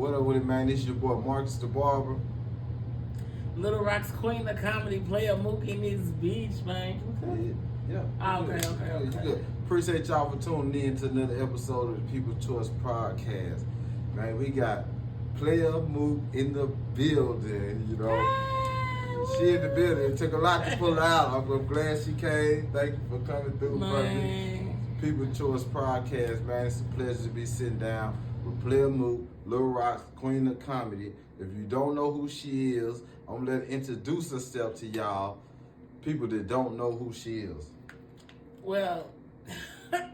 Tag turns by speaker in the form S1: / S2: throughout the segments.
S1: What up with it, man? This your boy Marcus the Barber.
S2: Little Rock's queen of comedy, Playa, Mook in this bitch, man.
S1: Yeah.
S2: Oh, okay.
S1: You good. Appreciate y'all for tuning in to another episode of the People's Choice Podcast. Man, we got Playa Mook in the building, you know. She in the building. It took a lot to pull her out. I'm glad she came. Thank you for coming through,
S2: man.
S1: People's Choice Podcast, man. It's a pleasure to be sitting down with Playa Mook, Little Rock's queen of comedy. If you don't know who she is, I'm gonna let her introduce herself to y'all, people that don't know who she is.
S2: Well, I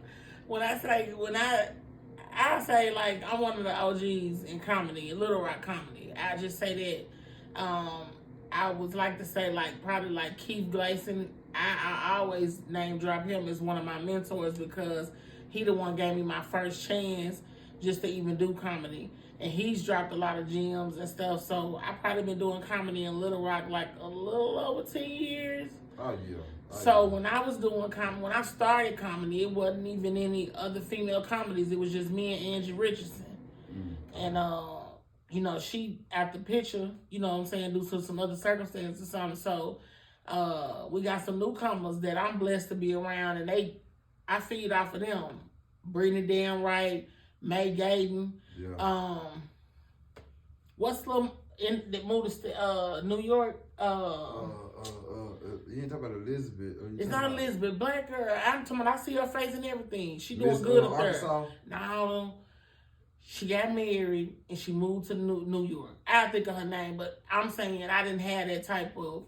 S2: say like I'm one of the OGs in comedy, in Little Rock comedy. I just say that. I would like to say like probably like Keith Gleason. I always name drop him as one of my mentors because he the one gave me my first chance just to even do comedy. And he's dropped a lot of gems and stuff. So I've probably been doing comedy in Little Rock like a little over 10 years.
S1: Oh yeah.
S2: When I was doing comedy, when I started comedy, it wasn't even any other female comedies. It was just me and Angie Richardson. And you know, she at the picture, you know what I'm saying, due to some other circumstances or something. So we got some newcomers that I'm blessed to be around, and I feed off of them. Brittany Damwright, May Gayden.
S1: Yeah.
S2: What's the that moved to New York?
S1: You ain't talking about Elizabeth.
S2: It's not Elizabeth. Black girl. I'm talking about, I see her face and everything. She doing
S1: Liz,
S2: good up
S1: Arkansas?
S2: there. No, she got married and she moved to New York. I think of her name, but I'm saying I didn't have that type of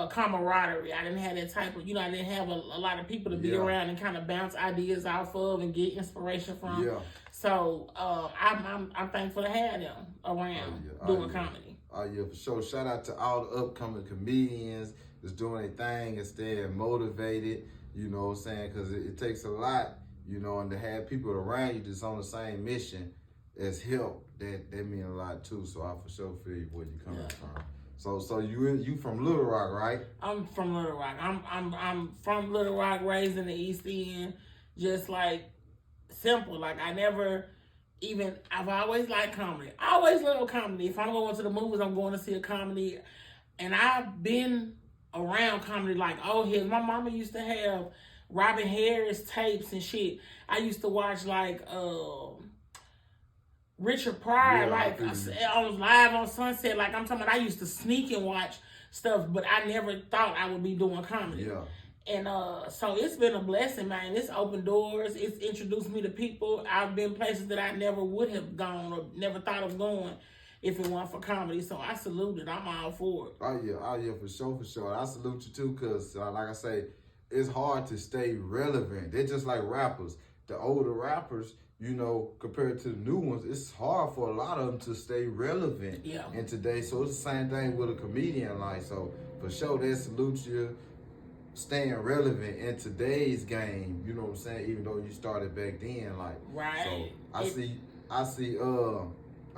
S2: camaraderie. I didn't have that type of, I didn't have a lot of people to be around and kind of bounce ideas off of and get inspiration from.
S1: Yeah.
S2: So I'm thankful to have them around doing comedy.
S1: Oh yeah, for sure. Shout out to all the upcoming comedians that's doing their thing and staying motivated. You know what I'm saying? Because it takes a lot, and to have people around you that's on the same mission as help, that mean a lot too. So I for sure feel where you coming from. So you from Little Rock, right?
S2: I'm from Little Rock. I'm from Little Rock, raised in the East End, just like simple. Like I've always liked comedy. I always loved comedy. If I'm going to the movies, I'm going to see a comedy. And I've been around comedy like old heads. My mama used to have Robin Harris tapes and shit. I used to watch like Richard Pryor, I was live on Sunset. Like I'm talking about, I used to sneak and watch stuff, but I never thought I would be doing comedy.
S1: Yeah.
S2: And so it's been a blessing, man. It's opened doors. It's introduced me to people. I've been places that I never would have gone or never thought of going if it weren't for comedy. So I salute it. I'm all for it.
S1: Oh yeah, for sure. I salute you too, because like I say, it's hard to stay relevant. They're just like rappers. The older rappers, compared to the new ones, it's hard for a lot of them to stay relevant in today. So it's the same thing with a comedian. Like, so for sure, they salute you staying relevant in today's game, you know what I'm saying, even though you started back then, like.
S2: Right.
S1: So I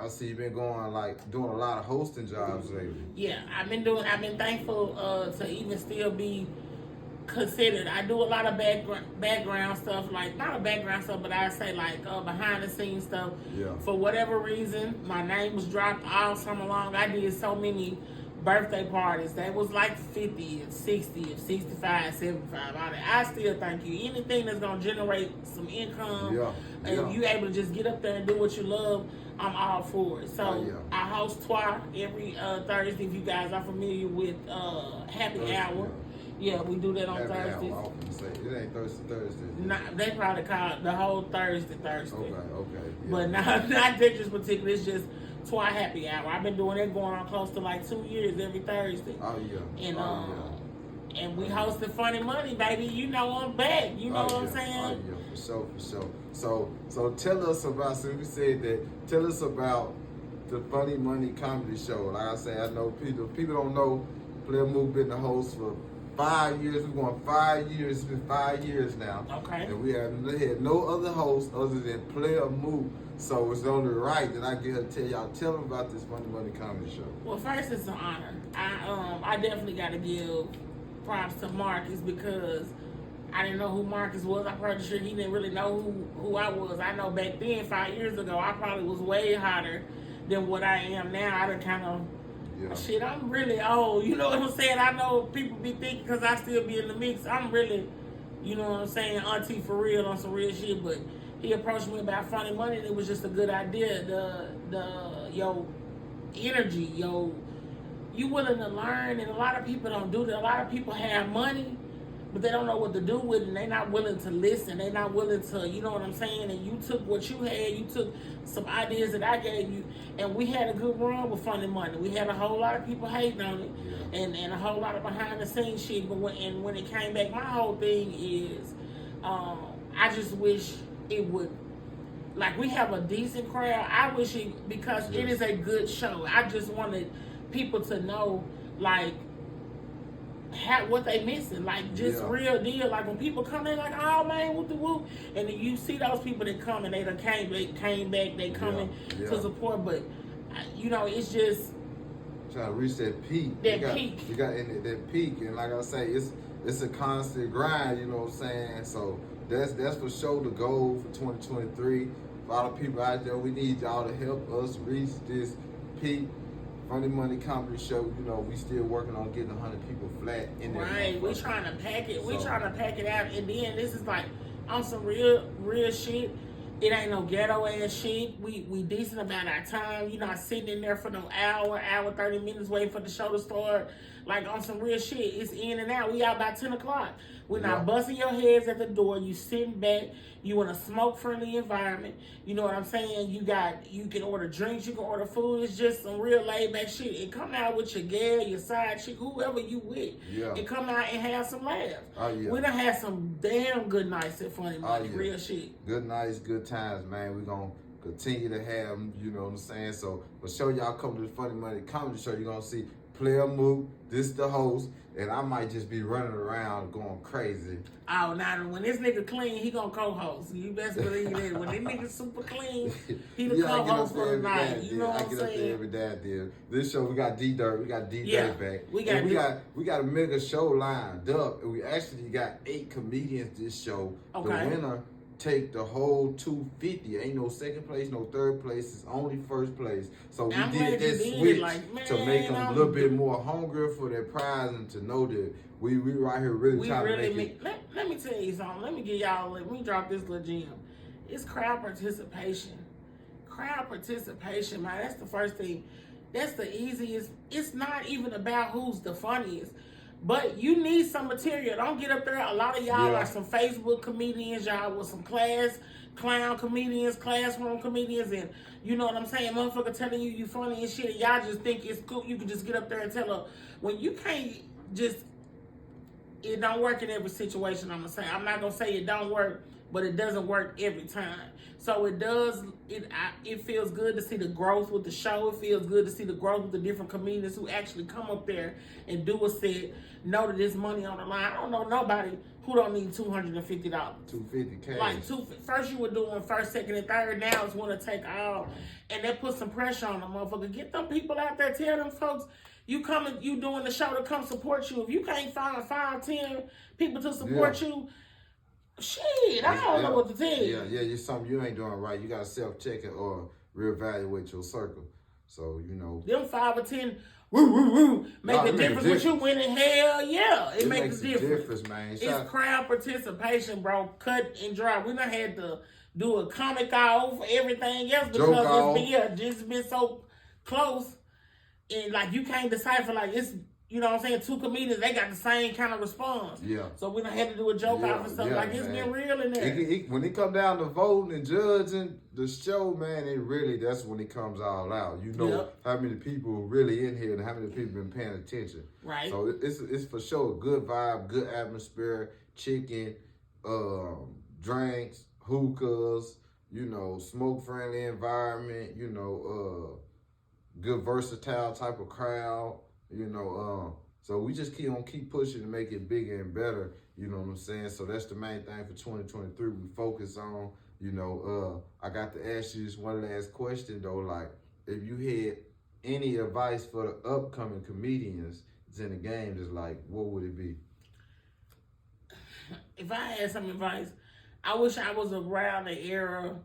S1: see you been going, like, doing a lot of hosting jobs lately.
S2: Yeah, I've been thankful to even still be considered. I do a lot of background stuff, like, not a background stuff, but I say like behind the scenes stuff.
S1: Yeah.
S2: For whatever reason, my name was dropped all summer long. I did so many birthday parties. That was like 50 and 60 and 65, 75. All that. I still thank you. Anything that's going to generate some income and you able to just get up there and do what you love, I'm all for it. So I host Twi every Thursday. If you guys are familiar with Happy Hour. Yeah, we do that on Thursdays.
S1: It ain't Thursday.
S2: Nah, they probably call it the whole Thursday.
S1: Okay. Yeah.
S2: But not that just particular. It's just Twi Happy Hour. I've been doing it going on close to like 2 years every Thursday.
S1: Oh yeah.
S2: And we hosted Funny Money, baby. You know I'm back. You know what I'm saying?
S1: Oh yeah, for sure. So tell us about. So we said that. Tell us about the Funny Money comedy show. Like I say, I know people don't know. Playa Mook been the host for 5 years. We're going 5 years. It's been 5 years now.
S2: Okay.
S1: And we have had no other host other than Playa Mook. So it's only right that I get her to tell them about this Funny Money comedy show.
S2: Well, first, it's an honor. I definitely got to give props to Marcus because I didn't know who Marcus was. I'm pretty sure he didn't really know who I was. I know back then, 5 years ago, I probably was way hotter than what I am now. I done kind of, shit, I'm really old. You know what I'm saying? I know people be thinking because I still be in the mix. I'm really, you know what I'm saying, auntie for real on some real shit. But he approached me about funny money, and it was just a good idea. Yo energy, you willing to learn, and a lot of people don't do that. A lot of people have money, but they don't know what to do with it, and they're not willing to listen. They're not willing to, you know what I'm saying? And you took what you had, you took some ideas that I gave you, and we had a good run with Funny Money. We had a whole lot of people hating on it, and a whole lot of behind the scenes shit. But when it came back, my whole thing is, I just wish it would, like, we have a decent crowd. I wish it, because it is a good show. I just wanted people to know, like, what they missing, like, just real deal. Like, when people come in, like, oh man, whoop the whoop, and then you see those people that come and they done came back, they coming to support. But you know, it's just
S1: trying to reach that peak. You got in that peak, and like I say, it's a constant grind. You know what I'm saying? So that's for sure the goal for 2023. For all the people out there, we need y'all to help us reach this peak. Funny Money Comedy Show, you know, we still working on getting 100 people flat in there.
S2: Right, we trying to pack it. We trying to pack it out, and then this is like on some real shit. It ain't no ghetto ass shit. We decent about our time. You're not sitting in there for no hour 30 minutes waiting for the show to start. Like, on some real shit. It's in and out. We out by 10 o'clock. We're not busting your heads at the door. You sitting back. You in a smoke-friendly environment. You know what I'm saying? You can order drinks. You can order food. It's just some real laid-back shit. And come out with your gal, your side chick, whoever you with. And come out and have some laughs. We done had some damn good nights at Funny Money. Real shit.
S1: Good nights, good times, man. We're going to continue to have them, you know what I'm saying? So, for sure, y'all come to the Funny Money Comedy Show. You're going to see Playa, Mook, this the host, and I might just be running around going crazy.
S2: Oh, now when this nigga clean, he gonna co-host. You best believe that. When this nigga super clean, he the co-host for the night. You know what I'm saying? I get up there every day. This show, we got D-Dirt. We got D-Dirt back. We got a mega show lined up, and we actually got 8 comedians this show. The winner take the whole 250. Ain't no second place, no third place. It's only first place. So we did that switch to make them a little bit more hungrier for their prize and to know that we right here really trying to make it. Let me tell you something. Let me drop this little gem. It's crowd participation. Crowd participation, man. That's the first thing. That's the easiest. It's not even about who's the funniest. But you need some material. Don't get up there. A lot of y'all are some Facebook comedians. Y'all with some clown comedians, classroom comedians, and you know what I'm saying? Motherfucker telling you funny and shit, and y'all just think it's cool. You can just get up there and tell her. When you can't just, it don't work in every situation, I'm going to say. I'm not going to say it don't work, but it doesn't work every time. So it does, it feels good to see the growth with the show. It feels good to see the growth with the different comedians who actually come up there and do a set, know that there's money on the line. I don't know nobody who don't need $250.
S1: $250
S2: Like, first you were doing first, second, and third. Now it's want to take all. And that puts some pressure on them, motherfucker. Get them people out there. Tell them folks, you doing the show to come support you. If you can't find 5, 10 people to support you, shit, I don't know what to tell you.
S1: Yeah, it's something you ain't doing right. You got to self-check it or reevaluate your circle. So, you know.
S2: Them 5 or 10 make a difference with you winning. Hell yeah. It makes a difference,
S1: man.
S2: It's crowd participation, bro. Cut and dry. We done had to do a comic off for everything else because it's been so close. And like, you can't decipher, like, it's, you know what I'm saying, 2 comedians, they got the same kind of response. So we done had to do a joke off and stuff. Like, it's been real in there.
S1: When it come down to voting and judging the show, man, that's when it comes all out. You know how many people really in here and how many people been paying attention.
S2: Right.
S1: So it's for sure a good vibe, good atmosphere, chicken, drinks, hookahs, you know, smoke-friendly environment, you know, good versatile type of crowd. You know, so we just keep pushing to make it bigger and better. You know what I'm saying? So that's the main thing for 2023. We focus on. You know, I got to ask you just one last question though. Like, if you had any advice for the upcoming comedians that's in the game, just like, what would it be?
S2: if I had some advice, I wish I was around the era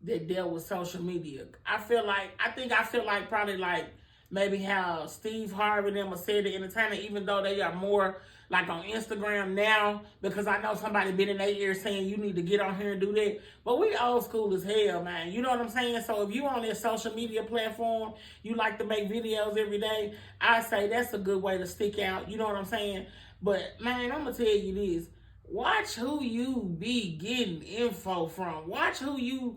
S2: that dealt with social media. I feel like probably like maybe how Steve Harvey and them are said the entertainer, even though they are more like on Instagram now, because I know somebody been in their ear saying you need to get on here and do that. But we old school as hell, man. You know what I'm saying? So if you on this social media platform, you like to make videos every day, I say that's a good way to stick out. You know what I'm saying? But man, I'm gonna tell you this. Watch who you be getting info from. Watch who you.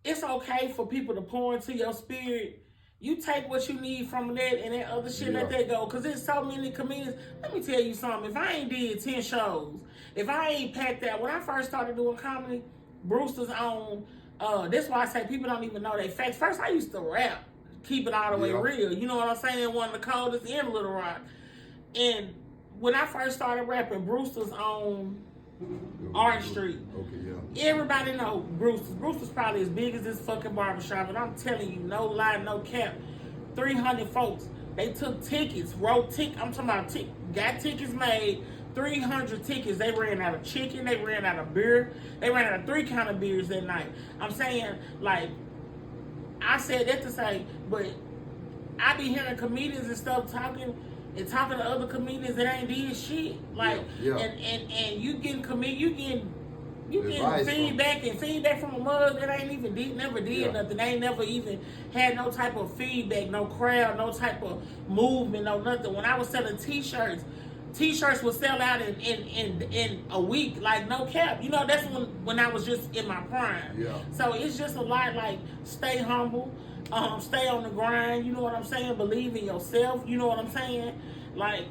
S2: It's okay for people to pour into your spirit. You take what you need from that and that other shit, let that go. Because there's so many comedians. Let me tell you something. If I ain't did 10 shows, if I ain't packed that, when I first started doing comedy, Brewster's on, that's why I say people don't even know they facts. First, I used to rap, keep it all the way real. You know what I'm saying? One of the coldest in Little Rock. And when I first started rapping, Brewster's on Art Street.
S1: Okay, yeah.
S2: Everybody know Brewster's. Brewster's probably as big as this fucking barbershop, and I'm telling you, no lie, no cap. 300 folks. They took tickets, I'm talking about got tickets made. 300 tickets. They ran out of chicken. They ran out of beer. They ran out of 3 kind of beers that night. I'm saying, like, I said that to say, but I be hearing comedians and stuff talking to other comedians that ain't did shit. Like, and you getting feedback from a mug that ain't even never did nothing. They ain't never even had no type of feedback, no crowd, no type of movement, no nothing. When I was selling T-shirts would sell out in a week, like no cap. You know, that's when I was just in my prime.
S1: Yeah.
S2: So it's just a lot like stay humble, stay on the grind. You know what I'm saying? Believe in yourself. You know what I'm saying? Like,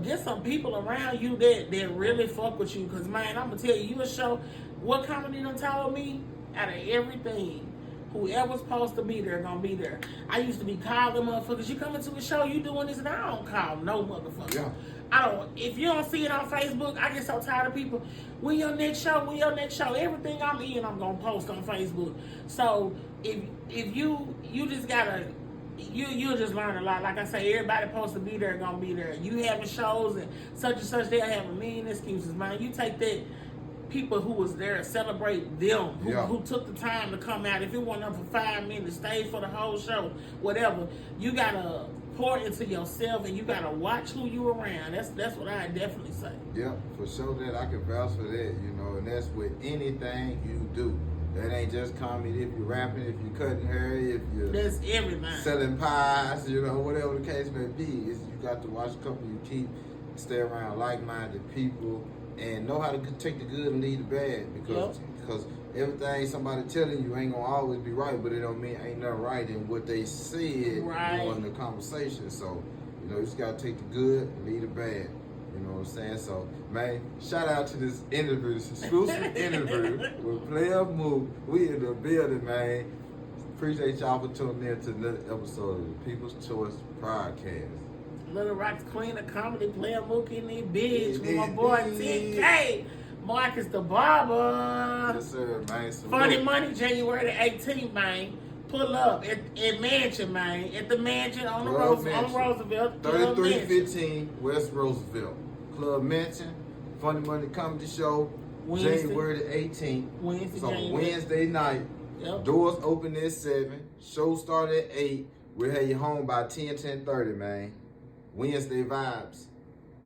S2: get some people around you that really fuck with you. Cause man, I'm gonna tell you, a show. What comedy done told me? Out of everything, whoever's supposed to be there gonna be there. I used to be calling motherfuckers. You coming to a show? You doing this? And I don't call no motherfucker.
S1: Yeah.
S2: I don't. If you don't see it on Facebook, I get so tired of people. When your next show? When your next show? Everything I'm in, I'm gonna post on Facebook. So if you just gotta. You'll just learn a lot. Like I say, everybody supposed to be there, gonna be there. You having shows and such, they'll have a million excuses, man. You take that people who was there, celebrate them, who took the time to come out. If it wasn't up for 5 minutes, stay for the whole show, whatever. You gotta pour into yourself and you gotta watch who you around. That's what I definitely say.
S1: Yeah, for sure that I can vouch for that, you know, and that's with anything you do. That ain't just comedy. If you're rapping, if you're cutting hair, if you're selling pies, you know, whatever the case may be, is you got to watch a couple you keep, stay around like-minded people, and know how to take the good and leave the bad. Because everything somebody telling you ain't gonna always be right, but it don't mean ain't nothing right in what they said during the conversation. So, you know, you just gotta take the good and leave the bad. You know what I'm saying? So, man, shout out to this interview, this exclusive interview with Playa Mook. We in the building, man. Appreciate y'all for tuning in to another episode of the People's Choice Podcast.
S2: Little Rock's queen of comedy, Playa Mook in the bitch with my boy TK. Marcus the Barber.
S1: Yes, sir, man.
S2: Funny Money, January the 18th, man. Pull up at Mansion, man. At the Mansion on Roosevelt.
S1: 3315 West Roosevelt. Club Mansion, Funny Money Comedy Show, January the 18th. It's on Wednesday night. Yep. Doors open at 7. Show start at 8. We'll have you home by 10:30, man. Wednesday vibes.